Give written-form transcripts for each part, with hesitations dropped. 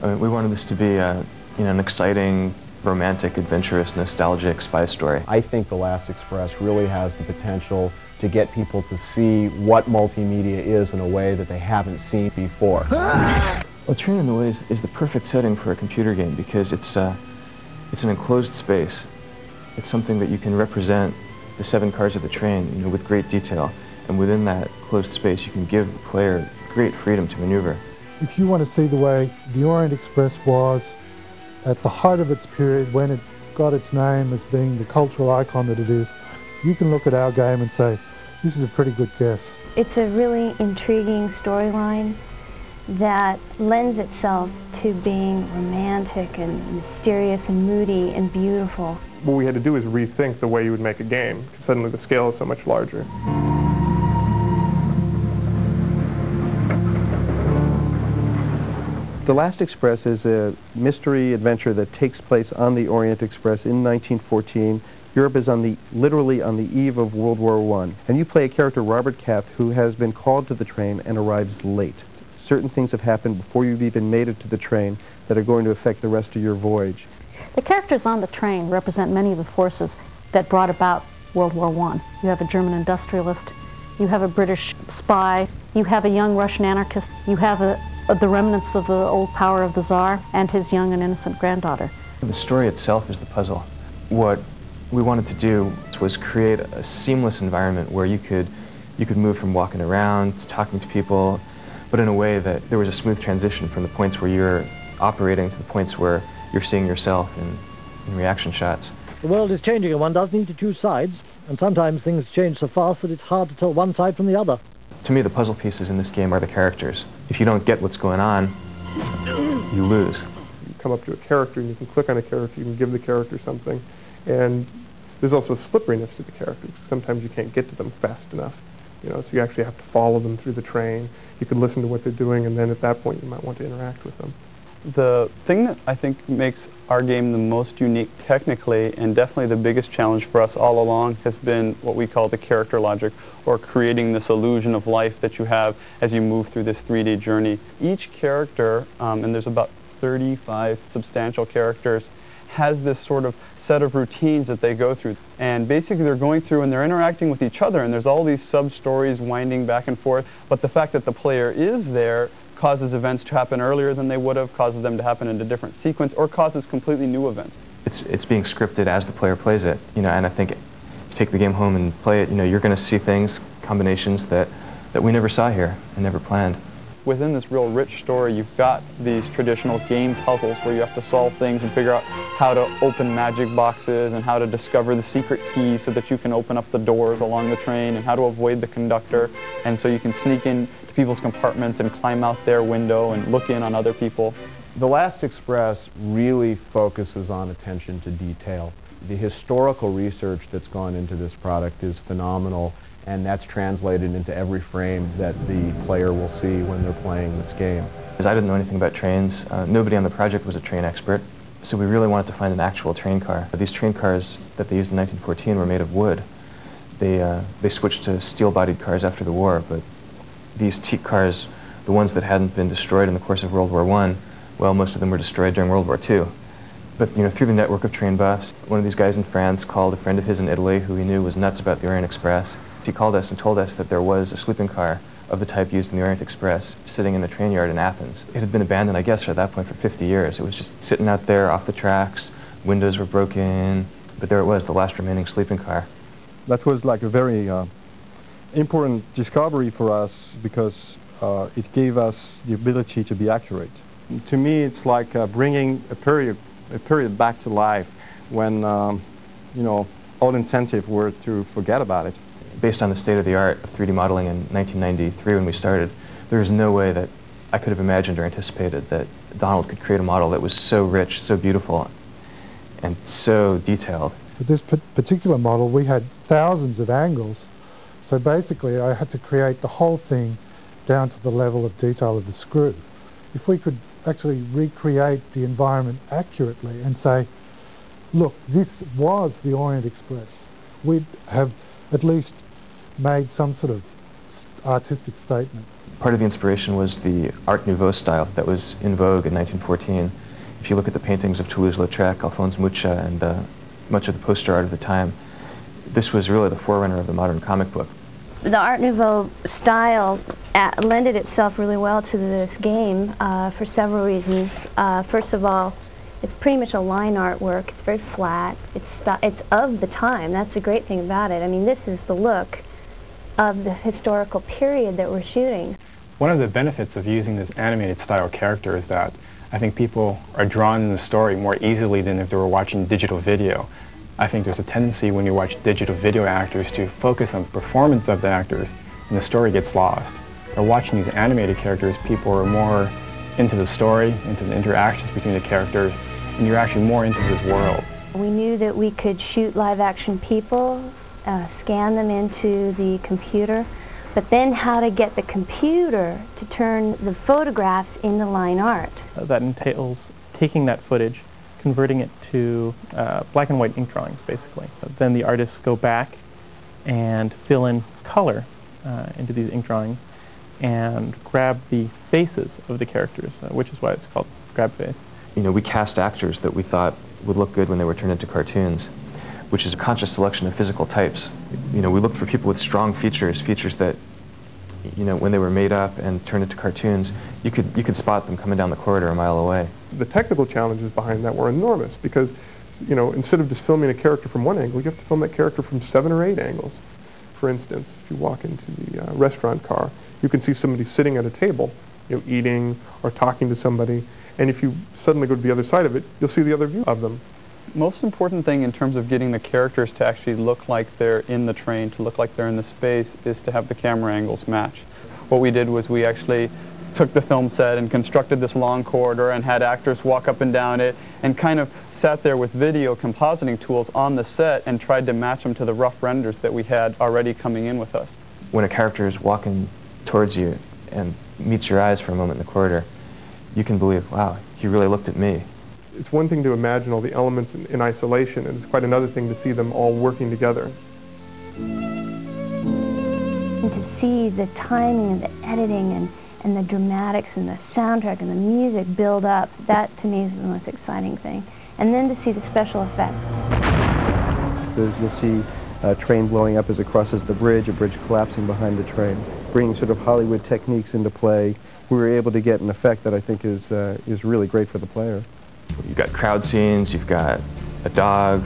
We wanted this to be an exciting, romantic, adventurous, nostalgic spy story. I think The Last Express really has the potential to get people to see what multimedia is in a way that they haven't seen before. Well, Train in the Way is the perfect setting for a computer game because it's an enclosed space. It's something that you can represent the 7 cars of the train, with great detail. And within that closed space, you can give the player great freedom to maneuver. If you want to see the way the Orient Express was at the height of its period, when it got its name as being the cultural icon that it is, you can look at our game and say, this is a pretty good guess. It's a really intriguing storyline that lends itself to being romantic and mysterious and moody and beautiful. What we had to do is rethink the way you would make a game, because suddenly the scale is so much larger. The Last Express is a mystery adventure that takes place on the Orient Express in 1914. Europe is literally on the eve of World War I. And you play a character, Robert Kath, who has been called to the train and arrives late. Certain things have happened before you've even made it to the train that are going to affect the rest of your voyage. The characters on the train represent many of the forces that brought about World War I. You have a German industrialist, you have a British spy, you have a young Russian anarchist, you have the remnants of the old power of the Tsar and his young and innocent granddaughter. The story itself is the puzzle. What we wanted to do was create a seamless environment where you could move from walking around to talking to people, but in a way that there was a smooth transition from the points where you're operating to the points where you're seeing yourself in reaction shots. The world is changing and one does need to choose sides, and sometimes things change so fast that it's hard to tell one side from the other. To me, the puzzle pieces in this game are the characters. If you don't get what's going on, you lose. You come up to a character and you can click on a character, you can give the character something, and there's also a slipperiness to the characters. Sometimes you can't get to them fast enough, so you actually have to follow them through the train. You could listen to what they're doing, and then at that point you might want to interact with them. The thing that I think makes our game the most unique technically, and definitely the biggest challenge for us all along, has been what we call the character logic, or creating this illusion of life that you have as you move through this 3D journey. Each character, and there's about 35 substantial characters, has this sort of set of routines that they go through. And basically they're going through and they're interacting with each other, and there's all these sub-stories winding back and forth, but the fact that the player is there causes events to happen earlier than they would have, causes them to happen in a different sequence, or causes completely new events. It's being scripted as the player plays it, and I think if you take the game home and play it, you're going to see things, combinations that we never saw here and never planned. Within this real rich story, you've got these traditional game puzzles where you have to solve things and figure out how to open magic boxes and how to discover the secret keys so that you can open up the doors along the train, and how to avoid the conductor, and so you can sneak in to people's compartments and climb out their window and look in on other people. The Last Express really focuses on attention to detail. The historical research that's gone into this product is phenomenal, and that's translated into every frame that the player will see when they're playing this game. Because I didn't know anything about trains. Nobody on the project was a train expert, so we really wanted to find an actual train car. These train cars that they used in 1914 were made of wood. They switched to steel-bodied cars after the war, but these teak cars, the ones that hadn't been destroyed in the course of World War I, well, most of them were destroyed during World War II. But through the network of train buffs, one of these guys in France called a friend of his in Italy who he knew was nuts about the Orient Express. He called us and told us that there was a sleeping car of the type used in the Orient Express sitting in the train yard in Athens. It had been abandoned, I guess, at that point for 50 years. It was just sitting out there off the tracks, windows were broken, but there it was, the last remaining sleeping car. That was like a very important discovery for us because it gave us the ability to be accurate. To me, it's like bringing a period back to life when, all incentives were to forget about it. Based on the state-of-the-art of 3D modeling in 1993 when we started, there was no way that I could have imagined or anticipated that Donald could create a model that was so rich, so beautiful, and so detailed. With this particular model, we had thousands of angles, so basically I had to create the whole thing down to the level of detail of the screw. If we could actually recreate the environment accurately and say, look, this was the Orient Express, we'd have at least made some sort of artistic statement. Part of the inspiration was the Art Nouveau style that was in vogue in 1914. If you look at the paintings of Toulouse-Lautrec, Alphonse Mucha, and much of the poster art of the time, this was really the forerunner of the modern comic book. The Art Nouveau style lended itself really well to this game for several reasons. First of all, it's pretty much a line artwork. It's very flat. It's of the time. That's the great thing about it. I mean, this is the look of the historical period that we're shooting. One of the benefits of using this animated style character is that I think people are drawn in the story more easily than if they were watching digital video. I think there's a tendency when you watch digital video actors to focus on the performance of the actors and the story gets lost. By watching these animated characters, people are more into the story, into the interactions between the characters, and you're actually more into this world. We knew that we could shoot live action people, scan them into the computer, but then how to get the computer to turn the photographs into line art. That entails taking that footage, converting it to black and white ink drawings, basically. Then the artists go back and fill in color into these ink drawings and grab the faces of the characters, which is why it's called grab face. You know, we cast actors that we thought would look good when they were turned into cartoons, which is a conscious selection of physical types. You know, we looked for people with strong features that, you know, when they were made up and turned into cartoons, you could spot them coming down the corridor a mile away. The technical challenges behind that were enormous because, you know, instead of just filming a character from one angle, you have to film that character from 7 or 8 angles. For instance, if you walk into the restaurant car, you can see somebody sitting at a table, you know, eating or talking to somebody, and if you suddenly go to the other side of it, you'll see the other view of them. Most important thing in terms of getting the characters to actually look like they're in the train, to look like they're in the space, is to have the camera angles match. What we did was we actually took the film set and constructed this long corridor and had actors walk up and down it and kind of sat there with video compositing tools on the set and tried to match them to the rough renders that we had already coming in with us. When a character is walking towards you and meets your eyes for a moment in the corridor, you can believe, wow, he really looked at me. It's one thing to imagine all the elements in isolation, and it's quite another thing to see them all working together. And to see the timing and the editing and the dramatics and the soundtrack and the music build up, that to me is the most exciting thing. And then to see the special effects. You'll see a train blowing up as it crosses the bridge, a bridge collapsing behind the train. Bringing sort of Hollywood techniques into play, we were able to get an effect that I think is really great for the player. You've got crowd scenes, you've got a dog,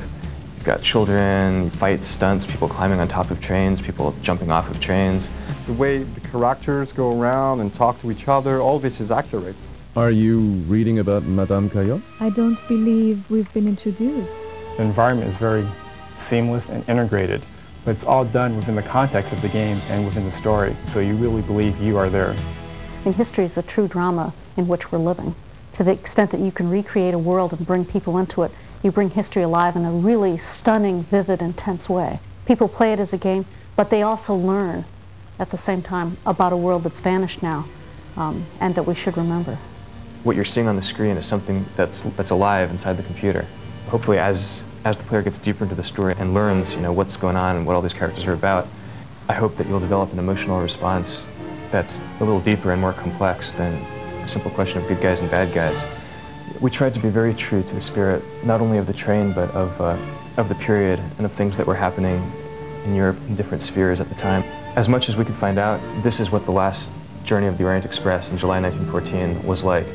you've got children, fights, stunts, people climbing on top of trains, people jumping off of trains. The way the characters go around and talk to each other, all this is accurate. Are you reading about Madame Caillot? I don't believe we've been introduced. The environment is very seamless and integrated, but it's all done within the context of the game and within the story, so you really believe you are there. And history is a true drama in which we're living. To the extent that you can recreate a world and bring people into it, you bring history alive in a really stunning, vivid, intense way. People play it as a game, but they also learn at the same time about a world that's vanished now and that we should remember. What you're seeing on the screen is something that's alive inside the computer. Hopefully as the player gets deeper into the story and learns, you know, what's going on and what all these characters are about, I hope that you'll develop an emotional response that's a little deeper and more complex than a simple question of good guys and bad guys. We tried to be very true to the spirit, not only of the train, but of the period and of things that were happening in Europe in different spheres at the time. As much as we could find out, this is what the last journey of the Orient Express in July 1914 was like.